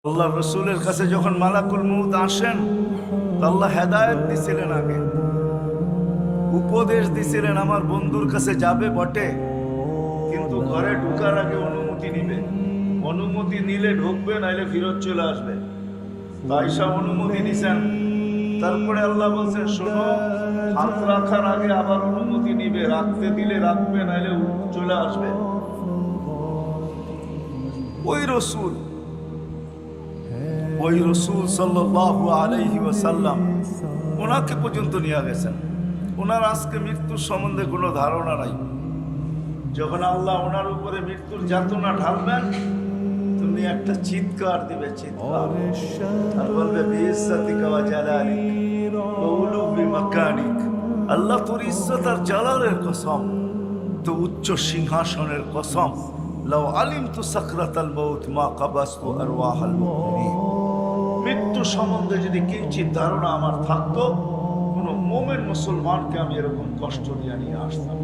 আল্লাহ রসুলের কাছে যখন মালাকুল মউত আসেন, আল্লাহ হেদায়েত দিছিলেন, আগে উপদেশ দিছিলেন আমার বন্ধুর কাছে যাবে বটে, কিন্তু ঘরে ঢুকার আগে অনুমতি নিবে। অনুমতি নিলে ঢুকবে, নাইলে ফিরত চলে আসবে। তাইসা অনুমতি দিছেন। তারপরে আল্লাহ বলছেন, শোনো, হাত রাখার আগে আবার অনুমতি নিবে, রাখতে দিলে রাখবে, নাইলে চলে আসবে। ওই রসুল সাল্লাল্লাহু আলাইহি ওয়াসাল্লাম ওনাকে পর্যন্ত নিয়ে গেছেন। ওনার আজকে মৃত্যুর সম্বন্ধে কোনো ধারণা নাই। যখন আল্লাহ ওনার উপরে মৃত্যুর যাতনা ঢালবেন, তুমি একটা চিৎকার দিবে, চিৎকার, আর বলবে বিইজ্জাতিকা ওয়া জালালিক ওয়া উলুবি মাকানিক। আল্লাহ, তোর ইজ্জত আর জালালের কসম, তো উচ্চ সিংহাসনের কসম, লাউ আলিমতু সাকরাতাল মউত মা কাবাসতু আরওয়াহাল মুমিনিন। মৃত্যু সম্বন্ধে যদি কিঞ্চিত ধারণা আমার থাকতো, কোনো মুমিন মুসলমানকে আমি এরকম কষ্ট নিয়ে আসতাম।